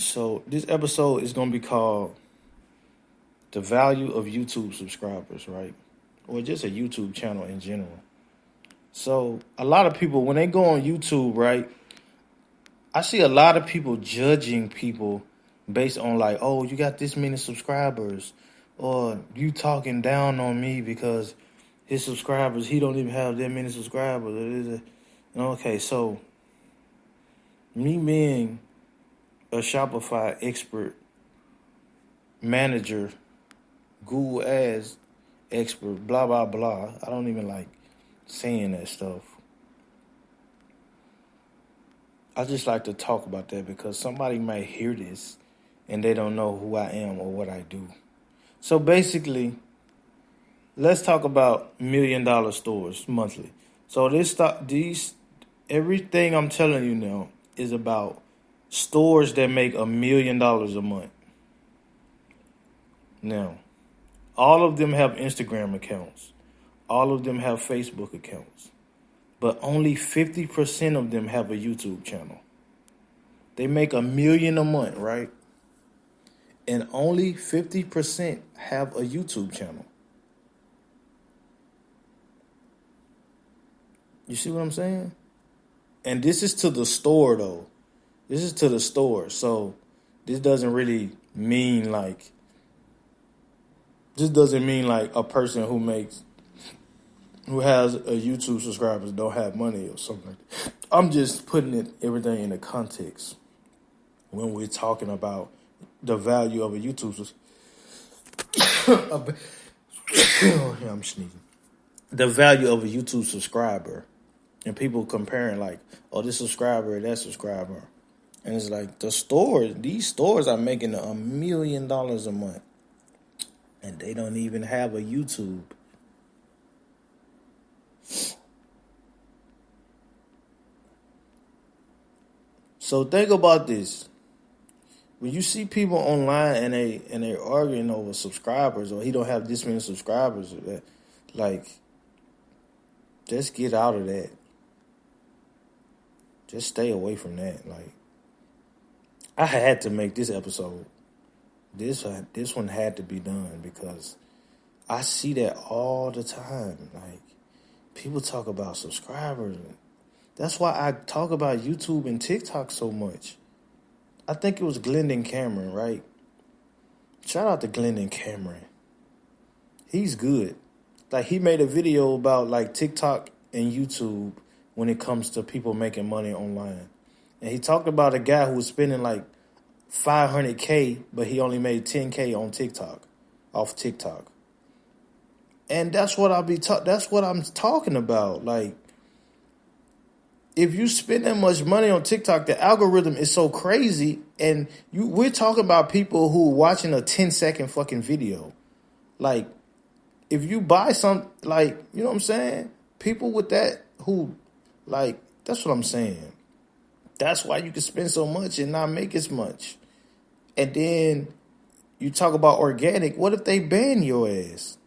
So this episode is going to be called The Value of YouTube Subscribers, right? Or just a YouTube channel in general. So a lot of people, when they go on YouTube, right, I see a lot of people judging people based on like, oh, you got this many subscribers, or you talking down on me because his subscribers, he don't even have that many subscribers. Okay, so me being a Shopify expert, manager, Google Ads expert, blah, blah, blah. I don't even like saying that stuff. I just like to talk about that because somebody might hear this and they don't know who I am or what I do. So basically, let's talk about $1 million stores monthly. So everything I'm telling you now is about stores that make $1 million a month. Now, all of them have Instagram accounts. All of them have Facebook accounts. But only 50% of them have a YouTube channel. They make $1 million a month, right? And only 50% have a YouTube channel. You see what I'm saying? And this is to the store, though. This is to the store. So this doesn't really mean like, a person who has a YouTube subscribers don't have money or something like that. I'm just putting everything in the context when we're talking about the value of a YouTube I'm sneezing. The value of a YouTube subscriber. And people comparing like, oh, this subscriber, that subscriber. And it's like these stores are making $1 million a month. And they don't even have a YouTube. So think about this. When you see people online and they're arguing over subscribers, or he don't have this many subscribers, like, just get out of that. Just stay away from that. Like, I had to make this episode. This one had to be done because I see that all the time. Like, people talk about subscribers. That's why I talk about YouTube and TikTok so much. I think it was Glendon Cameron, right? Shout out to Glendon Cameron. He's good. Like, he made a video about like TikTok and YouTube when it comes to people making money online. And he talked about a guy who was spending like $500K, but he only made $10K on TikTok, off TikTok. And that's what that's what I'm talking about. Like, if you spend that much money on TikTok, the algorithm is so crazy, and we're talking about people who are watching a 10-second fucking video. Like, if you buy some, like, you know what I'm saying? People with that who, like, that's what I'm saying. That's why you can spend so much and not make as much. And then you talk about organic. What if they ban your ass?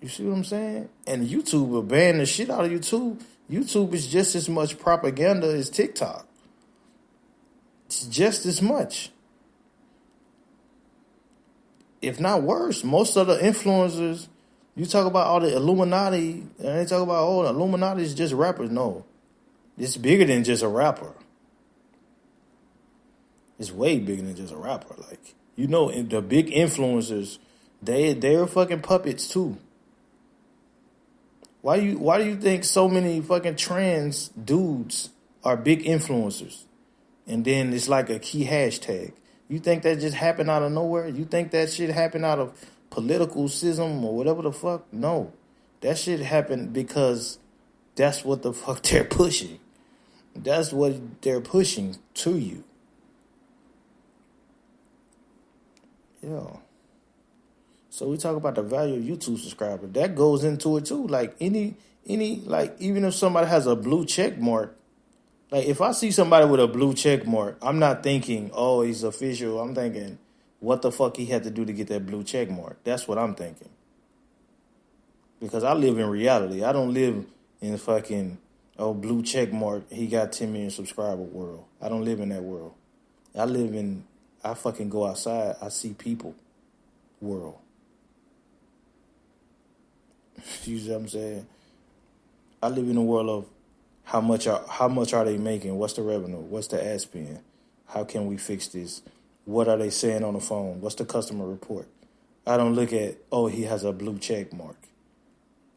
You see what I'm saying? And YouTube will ban the shit out of you too. YouTube is just as much propaganda as TikTok. It's just as much. If not worse. Most of the influencers, you talk about all the Illuminati, and they talk about, oh, the Illuminati is just rappers. No. It's bigger than just a rapper. It's way bigger than just a rapper. Like, you know, the big influencers, they're fucking puppets too. Why do you think so many fucking trans dudes are big influencers? And then it's like a key hashtag. You think that just happened out of nowhere? You think that shit happened out of political schism or whatever the fuck? No. That shit happened because that's what the fuck they're pushing. That's what they're pushing to you. Yeah. So we talk about the value of YouTube subscriber. That goes into it too. Like any like, even if somebody has a blue check mark, like if I see somebody with a blue check mark, I'm not thinking, oh, he's official. I'm thinking, what the fuck he had to do to get that blue check mark? That's what I'm thinking. Because I live in reality. I don't live in fucking Oh, blue check mark, he got 10 million subscriber world. I don't live in that world. I fucking go outside, I see people world. You see what I'm saying? I live in a world of how much are they making? What's the revenue? What's the ad spend? How can we fix this? What are they saying on the phone? What's the customer report? I don't look at, oh, he has a blue check mark.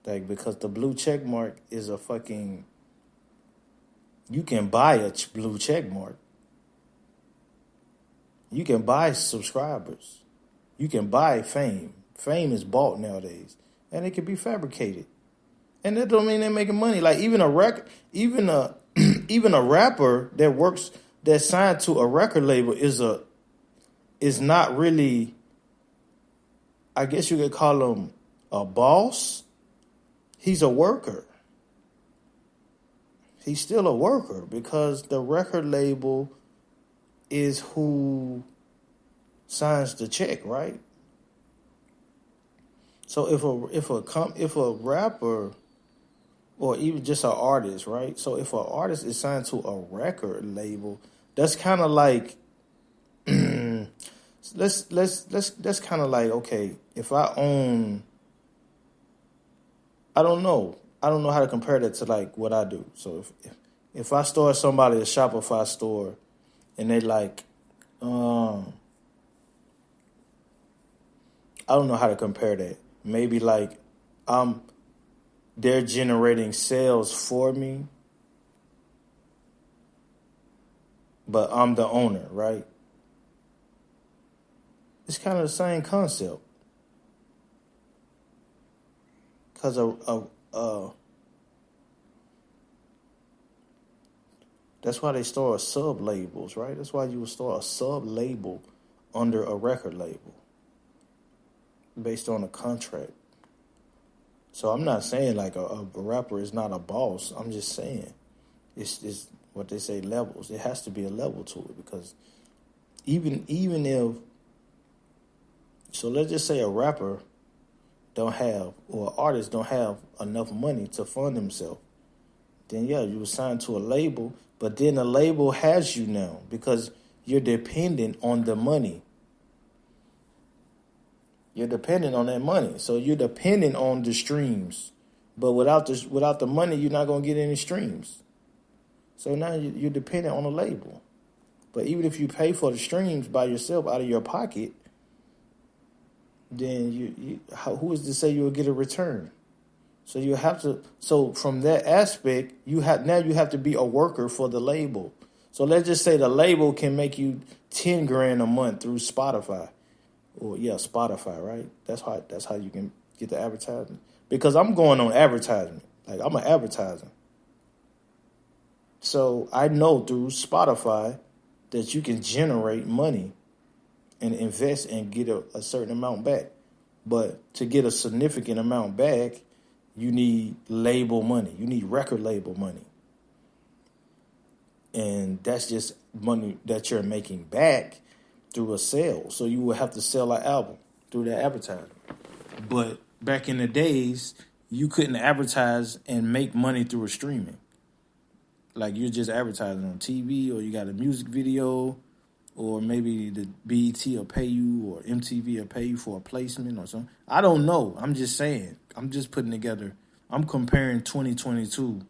Like, because the blue check mark is a fucking, you can buy a blue check mark. You can buy subscribers. You can buy fame. Fame is bought nowadays, and it can be fabricated. And that don't mean they're making money. Like even even a rapper that's signed to a record label is not really, I guess you could call him a boss. He's a worker. He's still a worker because the record label is who signs the check, right? So if a rapper or even just an artist, right? So if an artist is signed to a record label, that's kind of like that's kind of like, okay, if I own, I don't know how to compare that to like what I do. So if I start somebody a Shopify store and they like, I don't know how to compare that. Maybe like they're generating sales for me, but I'm the owner, right? It's kind of the same concept. Because that's why they start sub labels, right? That's why you would start a sub label under a record label based on a contract. So I'm not saying like a rapper is not a boss. I'm just saying it's what they say, levels. It has to be a level to it, because even if, so let's just say a rapper don't have, or an artist don't have enough money to fund himself, then yeah, you were signed to a label, but then the label has you now because you're dependent on the money. You're dependent on that money. So you're dependent on the streams. But without the money, you're not going to get any streams. So now you're dependent on a label. But even if you pay for the streams by yourself out of your pocket, then who is to say you'll get a return? So you have to. So from that aspect, you have to be a worker for the label. So let's just say the label can make you $10,000 a month through Spotify. Or Spotify, right? That's how you can get the advertisement. Because I'm going on advertisement. Like, I'm an advertiser. So I know through Spotify that you can generate money and invest and get a certain amount back. But to get a significant amount back, you need label money. You need record label money. And that's just money that you're making back through a sale. So you will have to sell an album through that advertising. But back in the days, you couldn't advertise and make money through a streaming. Like, you're just advertising on TV, or you got a music video, or maybe the BET will pay you, or MTV will pay you for a placement or something. I don't know. I'm just saying. I'm just putting together. I'm comparing 2022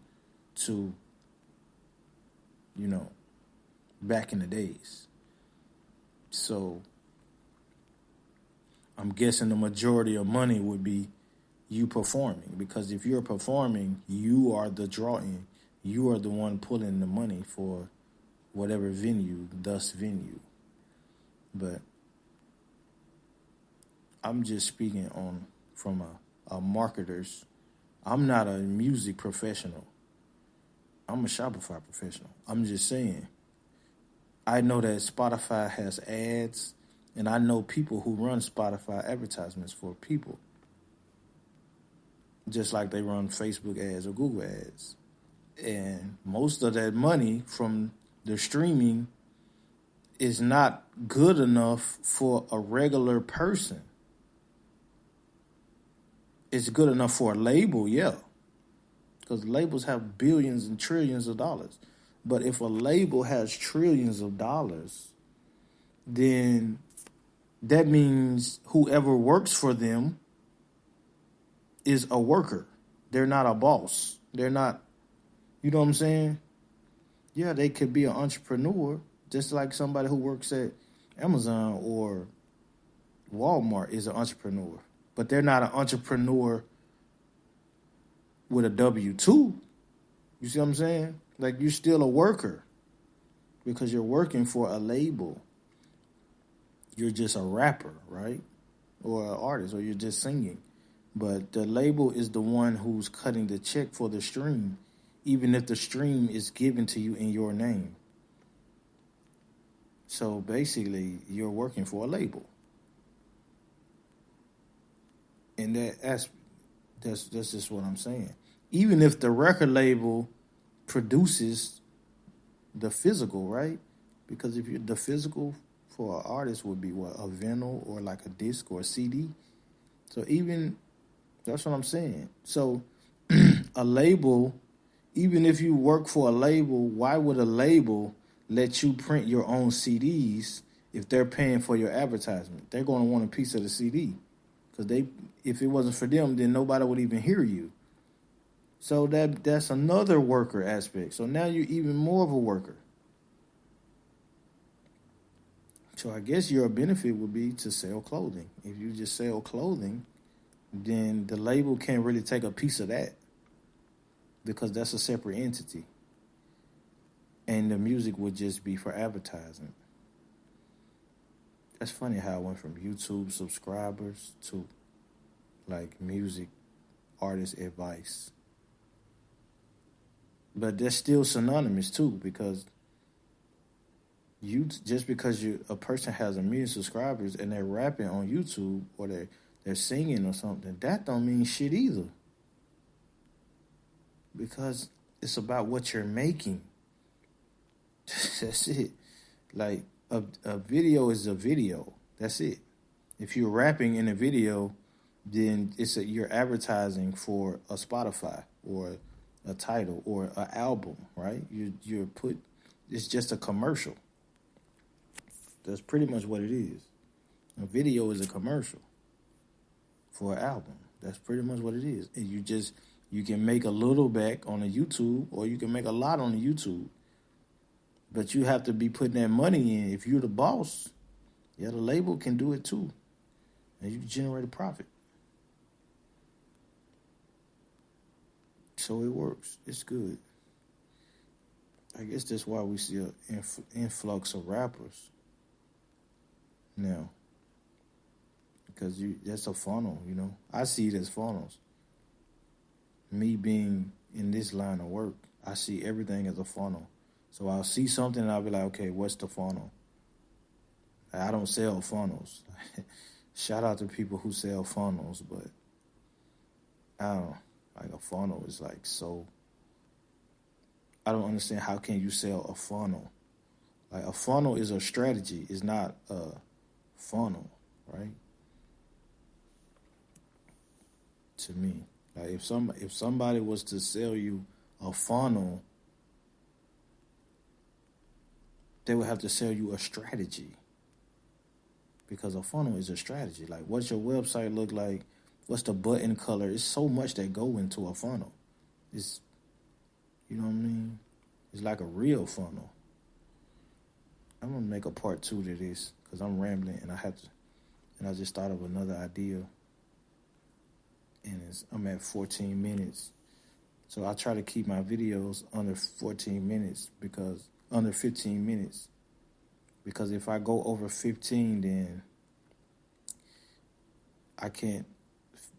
to, back in the days. So I'm guessing the majority of money would be you performing, because if you're performing, you are the draw-in. You are the one pulling the money for whatever venue. But I'm just speaking from a marketer's. I'm not a music professional. I'm a Shopify professional. I'm just saying. I know that Spotify has ads, and I know people who run Spotify advertisements for people, just like they run Facebook ads or Google ads. And most of that money from the streaming is not good enough for a regular person. It's good enough for a label, yeah, because labels have billions and trillions of dollars. But if a label has trillions of dollars, then that means whoever works for them is a worker. They're not a boss. They're not, you know what I'm saying? Yeah, they could be an entrepreneur, just like somebody who works at Amazon or Walmart is an entrepreneur. But they're not an entrepreneur with a W-2. You see what I'm saying? Like, you're still a worker because you're working for a label. You're just a rapper, right? Or an artist, or you're just singing. But the label is the one who's cutting the check for the stream, even if the stream is given to you in your name. So basically, you're working for a label. And that's just what I'm saying. Even if the record label produces the physical, right? Because if you're the physical for an artist would be what, a vinyl or like a disc or a CD. So even that's what I'm saying. So a label, even if you work for a label, why would a label let you print your own CDs if they're paying for your advertisement? They're going to want a piece of the CD because if it wasn't for them, then nobody would even hear you. So that's another worker aspect. So now you're even more of a worker. So I guess your benefit would be to sell clothing. If you just sell clothing, then the label can't really take a piece of that because that's a separate entity. And the music would just be for advertising. That's funny how I went from YouTube subscribers to like music artist advice. But they're still synonymous too, because just because a person has 1 million subscribers and they're rapping on YouTube or they're singing or something, that don't mean shit either. Because it's about what you're making. That's it. Like a video is a video. That's it. If you're rapping in a video, then you're advertising for a Spotify or a title or an album, right? It's just a commercial. That's pretty much what it is. A video is a commercial for an album. That's pretty much what it is. And you can make a little back on a YouTube or you can make a lot on a YouTube. But you have to be putting that money in. If you're the boss, the label can do it too. And you can generate a profit. So it works. It's good. I guess that's why we see an influx of rappers now. Because that's a funnel, you know. I see it as funnels. Me being in this line of work, I see everything as a funnel. So I'll see something and I'll be like, okay, what's the funnel? I don't sell funnels. Shout out to people who sell funnels, but I don't know. Like a funnel is like so. I don't understand how can you sell a funnel? Like a funnel is a strategy. It's not a funnel, right? To me, like if somebody was to sell you a funnel, they would have to sell you a strategy. Because a funnel is a strategy. Like, what's your website look like? What's the button color? It's so much that go into a funnel. It's, you know what I mean? It's like a real funnel. I'm going to make a part 2 to this because I'm rambling and I just thought of another idea. And I'm at 14 minutes. So I try to keep my videos under 14 minutes under 15 minutes. Because if I go over 15, then I can't.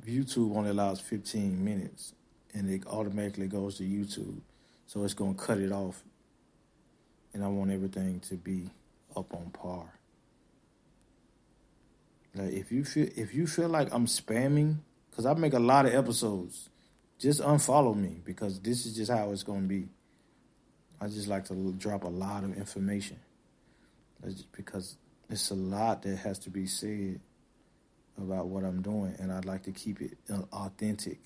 YouTube only allows 15 minutes, and it automatically goes to YouTube. So it's going to cut it off, and I want everything to be up on par. Like if you feel like I'm spamming, because I make a lot of episodes, just unfollow me because this is just how it's going to be. I just like to drop a lot of information. Because it's a lot that has to be said about what I'm doing, and I'd like to keep it authentic.